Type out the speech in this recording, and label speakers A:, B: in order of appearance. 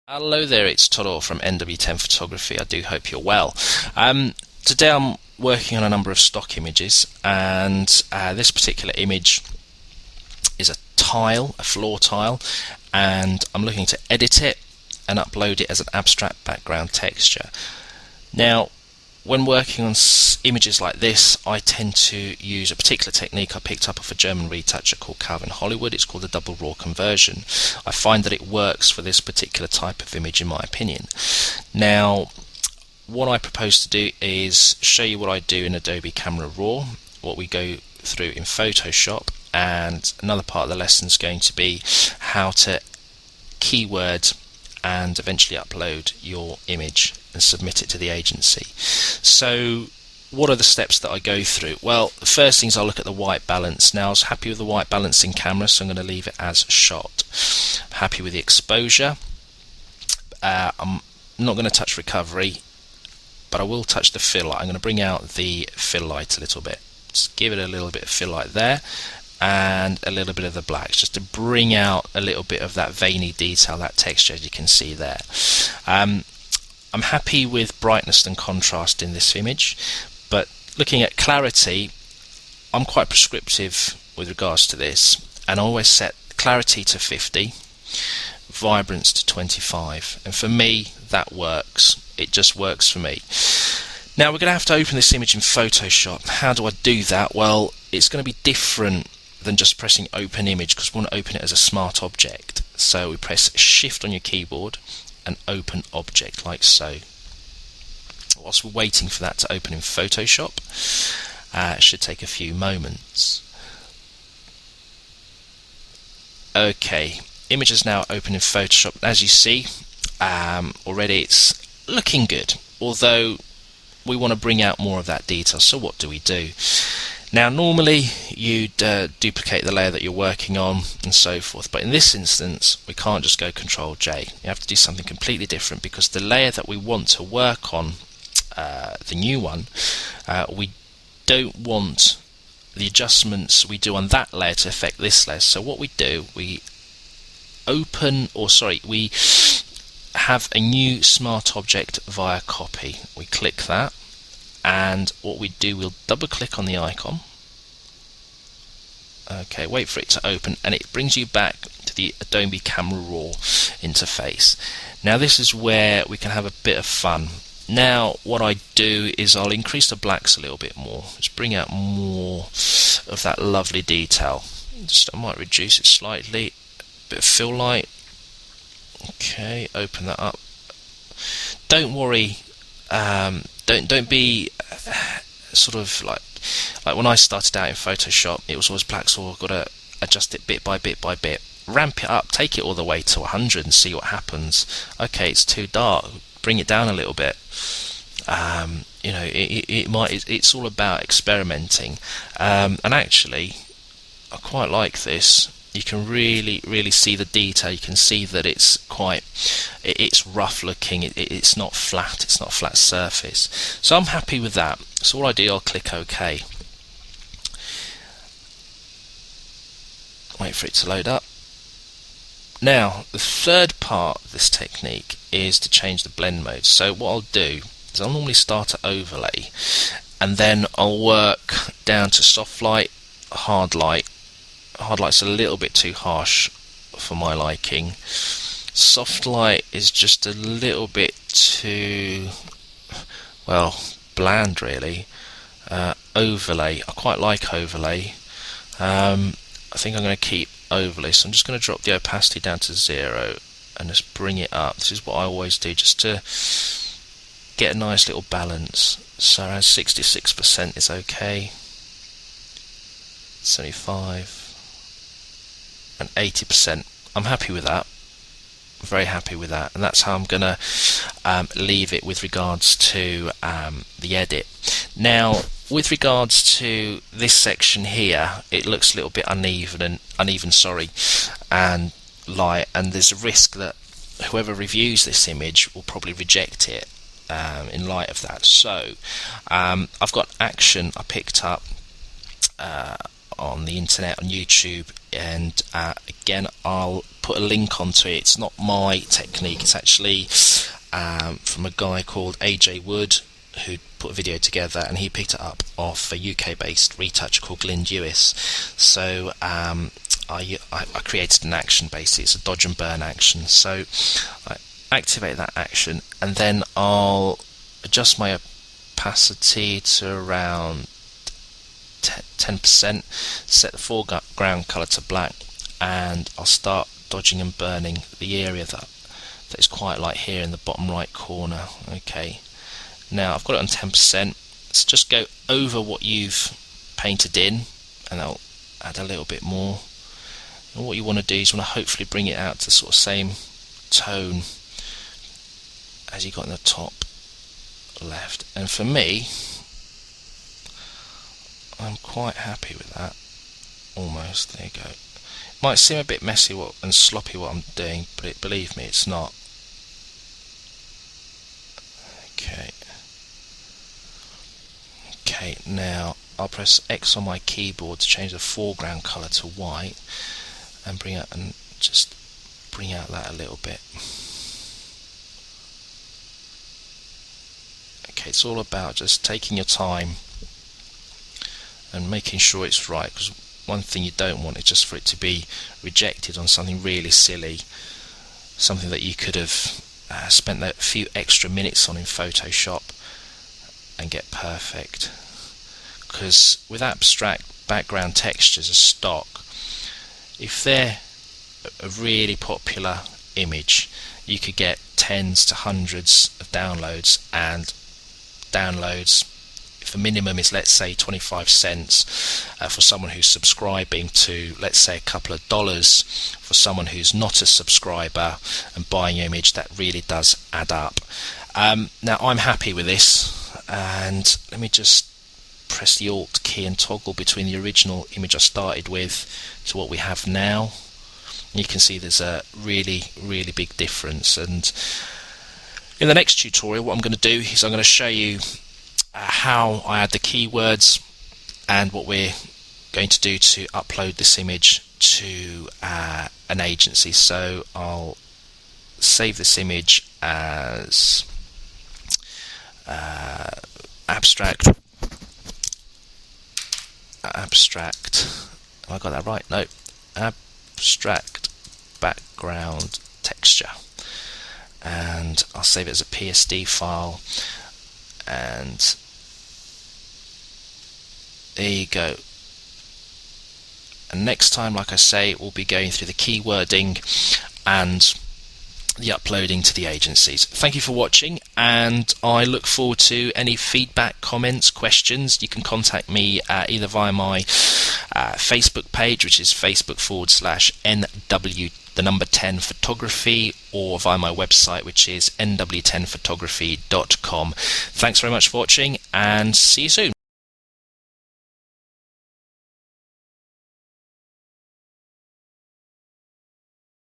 A: Hello there, it's Todd from NW10 Photography. I do hope you're well. Today I'm working on a number of stock images, and this particular image is a tile, a floor tile, and I'm looking to edit it and upload it as an abstract background texture. Now, when working on images like this, I tend to use a particular technique I picked up off a German retoucher called Calvin Hollywood. It's called the double raw conversion. I find that it works for this particular type of image, in my opinion. Now, what I propose to do is show you what I do in Adobe Camera Raw, what we go through in Photoshop, and another part of the lesson is going to be how to keyword and eventually upload your image and submit it to the agency. So what are the steps that I go through? Well, the first thing is I'll look at the white balance. Now, I was happy with the white balance in camera, so I'm going to leave it as shot. I'm happy with the exposure. I'm not going to touch recovery, but I will touch the fill light. I'm going to bring out the fill light a little bit. Just give it a little bit of fill light there, and a little bit of the blacks, just to bring out a little bit of that veiny detail, that texture, as you can see there. I'm happy with brightness and contrast in this image, but looking at clarity, I'm quite prescriptive with regards to this, and I always set clarity to 50, vibrance to 25, and for me that works. It just works for me. Now we're going to have to open this image in Photoshop. How do I do that? Well, it's going to be different than just pressing open image, because we want to open it as a smart object. So we press shift on your keyboard and open object, like so. Whilst we're waiting for that to open in Photoshop, it should take a few moments. Okay, image is now open in Photoshop. As you see, already it's looking good, although we want to bring out more of that detail. So what do we do? Now, normally you'd duplicate the layer that you're working on and so forth, but in this instance we can't just go Control J. You have to do something completely different, because the layer that we want to work on, the new one, we don't want the adjustments we do on that layer to affect this layer. So what we do, we we have a new smart object via copy. We click that, and what we do, we'll double click on the icon. Okay, wait for it to open, and it brings you back to the Adobe Camera Raw interface. Now this is where we can have a bit of fun. Now what I do is I'll increase the blacks a little bit more, just bring out more of that lovely detail. I might reduce it slightly, a bit of fill light. Okay, open that up. Don't worry, don't be sort of like when I started out in Photoshop, it was always black, so I've got to adjust it bit by bit by bit. Ramp it up, take it all the way to 100 and see what happens. Okay, it's too dark, bring it down a little bit. You know, it's all about experimenting, and actually I quite like this. You can really see the detail. You can see that it's rough looking. It's not flat. It's not a flat surface. So I'm happy with that. So all I do, I'll click OK. Wait for it to load up. Now the third part of this technique is to change the blend mode. So what I'll do is I'll normally start at overlay, and then I'll work down to soft light, hard light. Hard light's a little bit too harsh for my liking. Soft light is just a little bit too, well, bland really. Overlay, I quite like overlay. I think I'm going to keep overlay, so I'm just going to drop the opacity down to 0 and just bring it up. This is what I always do, just to get a nice little balance. So around 66% is okay, 75 and 80%. I'm happy with that. I'm very happy with that, and that's how I'm gonna leave it with regards to the edit. Now, with regards to this section here, it looks a little bit uneven, and light, and there's a risk that whoever reviews this image will probably reject it in light of that. So I've got action I picked up on the internet, on YouTube, and again, I'll put a link onto it. It's not my technique, it's actually from a guy called AJ Wood, who put a video together, and he picked it up off a UK-based retoucher called Glyn Dewis. So I created an action basically. It's a dodge and burn action. So I activate that action, and then I'll adjust my opacity to around 10%, set the foreground colour to black, and I'll start dodging and burning the area that is quite light here in the bottom right corner. Okay, now I've got it on 10%. Let's just go over what you've painted in, and I'll add a little bit more. And what you want to do is you want to hopefully bring it out to sort of same tone as you got in the top left. And for me, I'm quite happy with that. Almost. There you go. It might seem a bit messy and sloppy what I'm doing, but believe me, it's not. Okay, now I'll press X on my keyboard to change the foreground colour to white, and just bring out that a little bit. Okay, it's all about just taking your time and making sure it's right, because one thing you don't want is just for it to be rejected on something really silly, something that you could have spent a few extra minutes on in Photoshop and get perfect. Because with abstract background textures as stock, if they're a really popular image, you could get tens to hundreds of downloads, and downloads, if the minimum is, let's say, 25 cents for someone who's subscribing, to, let's say, a couple of dollars for someone who's not a subscriber and buying an image, that really does add up. Now I'm happy with this, and let me just press the Alt key and toggle between the original image I started with to what we have now. You can see there's a really big difference. And in the next tutorial, what I'm going to do is I'm going to show you how I add the keywords and what we're going to do to upload this image to an agency. So I'll save this image as abstract. Have I got that right? No. Abstract background texture, and I'll save it as a PSD file, and there you go. And next time, like I say, we'll be going through the keywording and the uploading to the agencies. Thank you for watching, and I look forward to any feedback, comments, questions. You can contact me either via my Facebook page, which is facebook.com/NW10 photography, or via my website, which is nw10photography.com. Thanks very much for watching, and see you soon.